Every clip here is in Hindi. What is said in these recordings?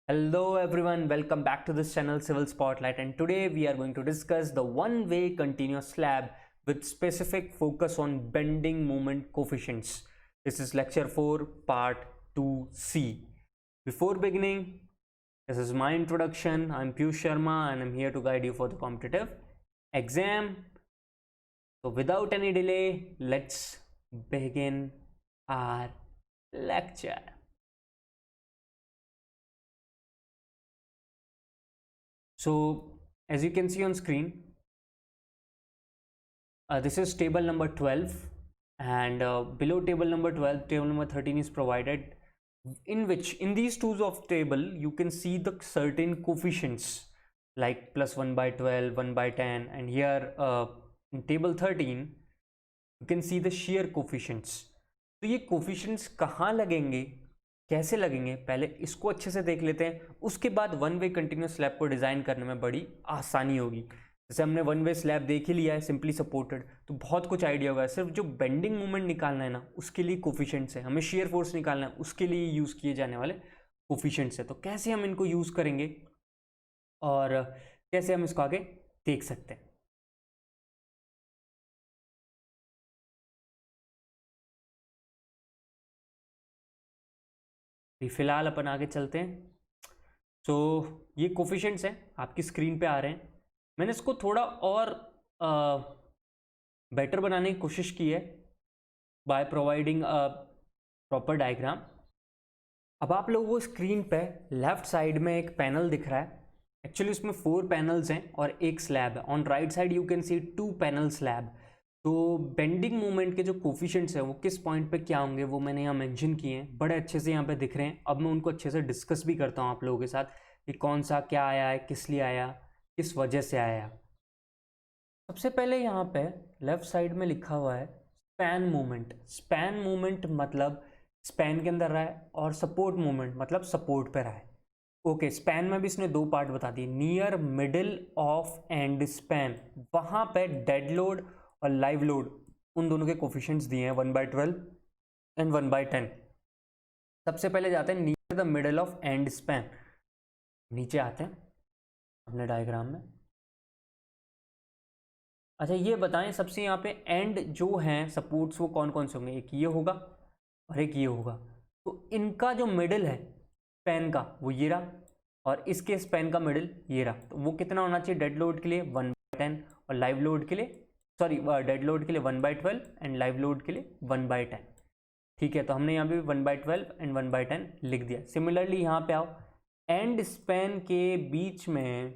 Hello everyone, welcome back to this channel Civil Spotlight, and today we are going to discuss the one-way continuous slab with specific focus on bending moment coefficients. This is lecture 4 part 2C. Before beginning, this is my introduction. I'm Piyush Sharma and I'm here to guide you for the competitive exam. So without any delay, let's begin our lecture. So as you can see on screen, this is table number 12, and below table number 12, table number 13 is provided, in these two of table you can see the certain coefficients like plus 1 by 12, 1 by 10, and here in table 13 you can see the shear coefficients. तो ये coefficients कहाँ लगेंगे, कैसे लगेंगे, पहले इसको अच्छे से देख लेते हैं. उसके बाद वन वे कंटिन्यूस स्लैब को डिज़ाइन करने में बड़ी आसानी होगी. जैसे हमने वन वे स्लैब देख ही लिया है, सिंपली सपोर्टेड, तो बहुत कुछ आइडिया होगा. सिर्फ जो बेंडिंग मोमेंट निकालना है ना, उसके लिए कोफिशिएंट्स है. हमें शेयर फोर्स निकालना है, उसके लिए यूज़ किए जाने वाले कोफिशिएंट्स है. तो कैसे हम इनको यूज़ करेंगे और कैसे हम इसको आगे देख सकते हैं. फिलहाल अपन आगे चलते हैं. तो ये कोफिशिएंट्स हैं, आपकी स्क्रीन पे आ रहे हैं. मैंने इसको थोड़ा और बेटर बनाने की कोशिश की है बाय प्रोवाइडिंग प्रॉपर डायग्राम. अब आप लोगों को स्क्रीन पे लेफ्ट साइड में एक पैनल दिख रहा है. एक्चुअली उसमें 4 पैनल्स हैं और एक स्लैब है. On right side you can see 2 panel slab. तो बेंडिंग मोमेंट के जो कोफिशिएंट्स हैं वो किस पॉइंट पे क्या होंगे वो मैंने यहाँ मेंशन किए हैं, बड़े अच्छे से यहाँ पे दिख रहे हैं. अब मैं उनको अच्छे से डिस्कस भी करता हूँ आप लोगों के साथ कि कौन सा क्या आया है, किस लिए आया, किस वजह से आया. सबसे पहले यहाँ पे लेफ्ट साइड में लिखा हुआ है स्पैन मोमेंट. स्पैन मोमेंट मतलब स्पैन के अंदर रहा है, और सपोर्ट मोमेंट मतलब सपोर्ट पे रहा है. ओके, स्पैन में भी इसने 2 पार्ट बता दिए. Near middle of and span, वहाँ पे डेड लोड और लाइव लोड, उन दोनों के कोफिशिएंट्स दिए हैं 1 बाई 12 एंड 1 बाई 10. सबसे पहले जाते हैं near the middle of and span. नीचे आते हैं अपने डायग्राम में. अच्छा, ये बताएं सबसे यहाँ पे एंड जो हैं सपोर्ट्स वो कौन कौन से होंगे. एक ये होगा और एक ये होगा. तो इनका जो मिडिल है स्पैन का वो ये रहा, और इसके स्पैन का मिडिल ये रहा. तो वो कितना होना चाहिए डेड लोड के लिए 1 बाई 10, और लाइव लोड के लिए डेड लोड के लिए 1 बाई 12 एंड लाइव लोड के लिए 1 बाई 10. ठीक है, तो हमने यहाँ पे 1 बाई 12 एंड 1 बाई 10 लिख दिया. सिमिलरली यहाँ पे आओ, एंड स्पैन के बीच में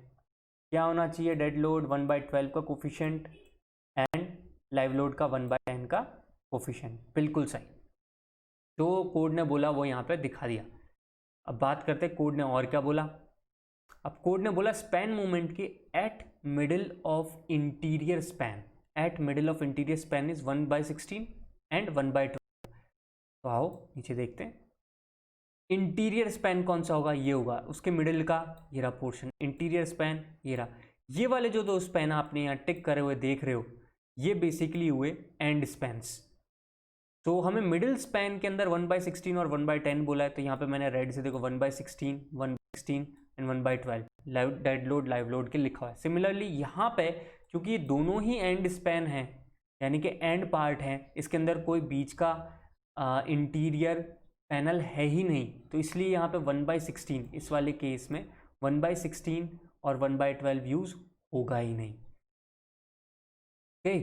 क्या होना चाहिए, डेड लोड 1 बाई 12 का कोफिशिएंट एंड लाइव लोड का 1 बाई 10 का कोफिशिएंट. बिल्कुल सही. तो कोड ने बोला वो यहाँ पे दिखा दिया. अब बात करते हैं कोड ने और क्या बोला. अब कोड ने बोला स्पैन मोमेंट की eight middle of interior span, eight middle of interior span is 1 by 16 and 1 by 12. तो आओ नीचे देखते हैं. इंटीरियर स्पैन कौन सा होगा, ये होगा. उसके मिडिल का ये रहा पोर्शन, इंटीरियर स्पैन ये रहा. ये वाले जो 2 स्पैन आपने यहाँ टिक करे हुए देख रहे हो, ये बेसिकली हुए एंड स्पैन्स. तो हमें मिडिल स्पैन के अंदर 1 बाई 16 और 1 बाई 10 बोला है. तो यहाँ पे मैंने रेड से देखो 1 by 16, 1 by 16 and 1 by 12 dead load live load के लिखा हुआ है. सिमिलरली यहाँ पे क्योंकि ये दोनों ही एंड स्पैन हैं, यानी कि एंड पार्ट हैं, इसके अंदर कोई बीच का इंटीरियर पैनल है ही नहीं, तो इसलिए यहाँ पे 1 बाई 16 इस वाले केस में 1 बाई 16 और 1 बाई 12 यूज होगा ही नहीं. ओके,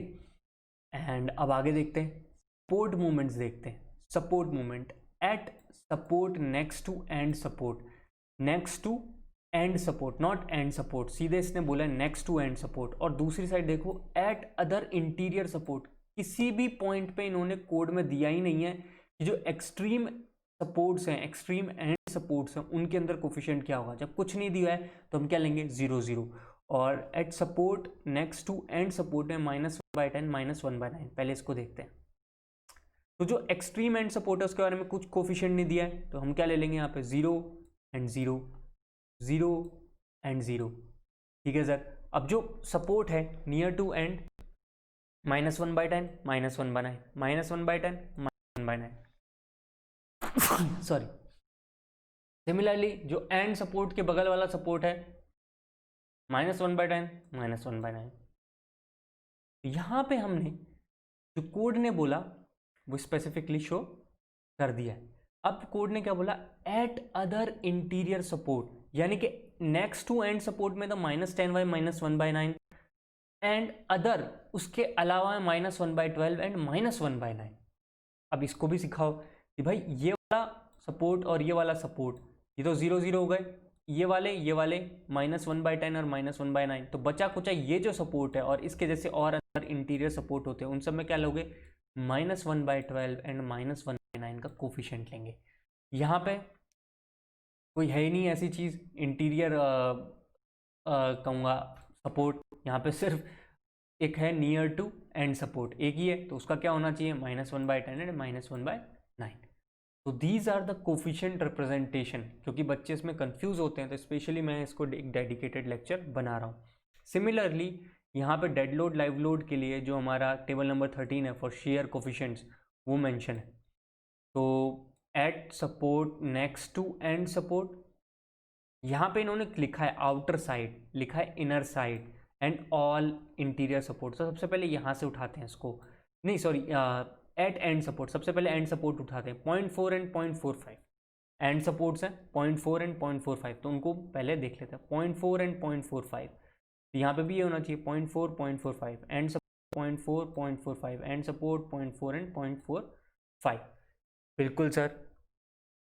एंड अब आगे देखते हैं सपोर्ट मूवमेंट्स देखते हैं. Support movement at support next to end support, next to end support, not end support. सीधे इसने बोला नेक्स्ट टू एंड सपोर्ट. और दूसरी साइड देखो एट अदर इंटीरियर सपोर्ट. किसी भी पॉइंट पे इन्होंने कोड में दिया ही नहीं है कि जो एक्सट्रीम सपोर्ट्स हैं, एक्सट्रीम एंड सपोर्ट्स हैं, उनके अंदर कोफिशिएंट क्या होगा. जब कुछ नहीं दिया है तो हम क्या लेंगे 0 0. और at support next to end support में -1 बाई 10 -1 बाई 9. पहले इसको देखते हैं. तो जो एक्सट्रीम एंड सपोर्ट है उसके बारे में कुछ कोफिशिएंट नहीं दिया है, तो हम क्या ले लेंगे यहाँ पे 0 एंड 0, 0 एंड 0. ठीक है सर. अब जो सपोर्ट है near to end -1 by 10 -1 by 9, -1 by 10 -1 by 9. Sorry, similarly जो एंड सपोर्ट के बगल वाला सपोर्ट है -1/10 -1/9। यहाँ पे हमने जो कोड ने बोला वो स्पेसिफिकली शो कर दिया है। अब कोड ने क्या बोला, एट अदर इंटीरियर सपोर्ट, यानी कि नेक्स्ट टू एंड सपोर्ट में तो -10y -1/9 एंड अदर उसके अलावा -1/12 एंड -1/9। अब इसको भी सिखाओ कि भाई ये वाला सपोर्ट और ये वाला सपोर्ट ये तो 0 0 हो गए, ये वाले -1/10 और -1/9, तो बचा कुचा ये जो सपोर्ट है और इसके जैसे और अदर इंटीरियर सपोर्ट होते हैं उन सब में क्या लोगे, -1/12 एंड -1/9 का कोफिशिएंट लेंगे। यहाँ पे कोई है ही नहीं ऐसी चीज़ इंटीरियर कहूँगा सपोर्ट, यहाँ पे सिर्फ एक है नियर टू एंड सपोर्ट, एक ही है, तो उसका क्या होना चाहिए -1/10 एंड -1/9। तो these are the coefficient representation, क्योंकि बच्चे इसमें कंफ्यूज होते हैं तो स्पेशली मैं इसको एक डेडिकेटेड लेक्चर बना रहा हूँ। सिमिलरली यहाँ पे डेड लोड लाइव लोड के लिए जो हमारा टेबल नंबर 13 है फॉर शेयर कोफिशिएंट्स वो मेंशन है। तो at support next to end support, यहाँ पे इन्होंने लिखा है आउटर साइड, लिखा है inner side and all interior support. तो सबसे पहले यहाँ से उठाते हैं इसको, नहीं सॉरी एट एंड सपोर्ट, सबसे पहले एंड सपोर्ट उठाते हैं 0.4 एंड 0.45 एंड सपोर्ट्स हैं 0.4 एंड 0.45, तो उनको पहले देख लेते हैं 0.4 एंड 0.45। यहाँ पे भी ये होना चाहिए 0.4 0.45 and support 0.4 0.45 and support 0.4 and 0.45। बिल्कुल सर,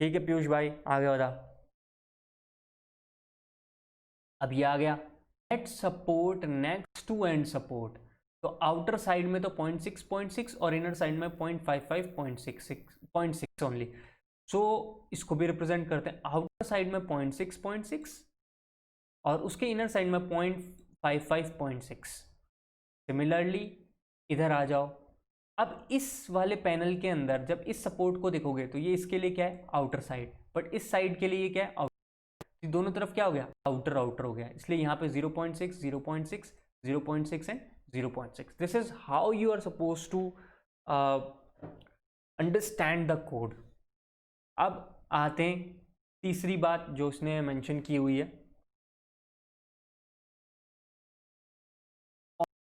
ठीक है पीयूष भाई, आगे बढ़ा। अब ये आ गया at support next to end support, तो आउटर साइड में तो 0.6 और इनर साइड में 0.55 0.6 ओनली। सो इसको भी रिप्रेजेंट करते हैं, आउटर साइड में 0.6 और उसके इनर साइड में 0.55 सिमिलरली इधर आ जाओ। अब इस वाले पैनल के अंदर जब इस सपोर्ट को देखोगे तो ये इसके लिए क्या है, आउटर साइड, बट इस साइड के लिए ये क्या है, आउटर। दोनों तरफ क्या हो गया, आउटर आउटर हो गया, इसलिए यहाँ पे 0.6 0.6 0.6 and 0.6। This is how you are suppose to understand the code. अब आते हैं तीसरी बात जो उसने मेंशन की हुई है,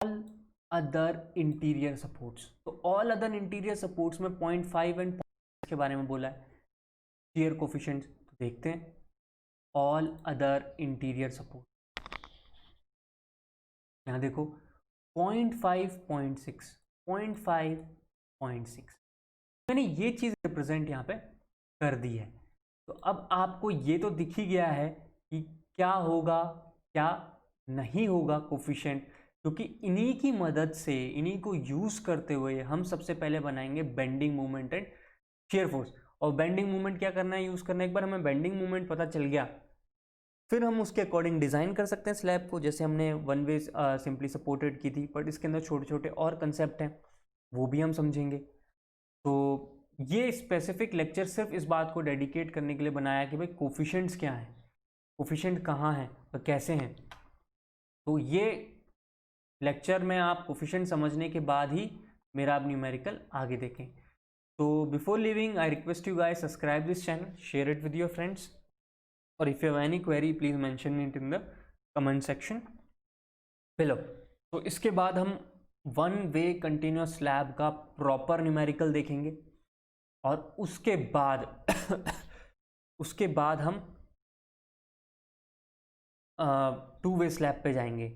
ऑल अदर इंटीरियर सपोर्ट्स। तो ऑल अदर इंटीरियर सपोर्ट्स में 0.5 एंड 0.6 के बारे में बोला है शेयर कोफिशिएंट। तो देखते हैं ऑल अदर इंटीरियर सपोर्ट, यहाँ देखो 0.5 0.6 0.5 0.6, मैंने ये चीज़ रिप्रेजेंट यहाँ पे कर दी है। तो अब आपको ये तो दिख ही गया है कि क्या होगा क्या नहीं होगा कोफिशिएंट, क्योंकि इन्हीं की मदद से, इन्हीं को यूज़ करते हुए हम सबसे पहले बनाएंगे bending moment and shear force. और बेंडिंग मोमेंट क्या करना है, यूज़ करना है। एक बार हमें बेंडिंग मोमेंट पता चल गया फिर हम उसके अकॉर्डिंग डिज़ाइन कर सकते हैं स्लैब को, जैसे हमने वन वे सिंपली सपोर्टेड की थी, बट इसके अंदर छोटे छोटे और कंसेप्ट हैं वो भी हम समझेंगे। तो ये स्पेसिफिक लेक्चर सिर्फ इस बात को डेडिकेट करने के लिए बनाया कि भाई कोफिशिएंट्स क्या हैं, कोफिशिएंट कहाँ हैं और कैसे हैं। तो ये लेक्चर में आप कोफिशिएंट समझने के बाद ही मेरा आप न्यूमेरिकल आगे देखें। तो before leaving I request you guys subscribe this channel, share it with your friends, और if you have any query please mention it in the comment section below. तो इसके बाद हम वन वे कंटिन्यूअस स्लैब का प्रॉपर न्यूमेरिकल देखेंगे और उसके बाद हम टू वे स्लैब पे जाएंगे।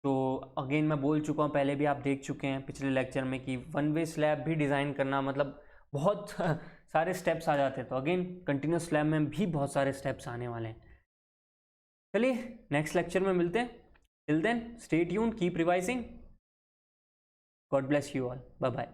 तो अगेन मैं बोल चुका हूँ, पहले भी आप देख चुके हैं पिछले लेक्चर में कि वन वे स्लैब भी डिज़ाइन करना मतलब बहुत सारे स्टेप्स आ जाते हैं। तो अगेन कंटिन्यूअस स्लैब में भी बहुत सारे स्टेप्स आने वाले हैं। चलिए नेक्स्ट लेक्चर में मिलते हैं। Till then stay tuned, keep revising, God bless you all, bye bye.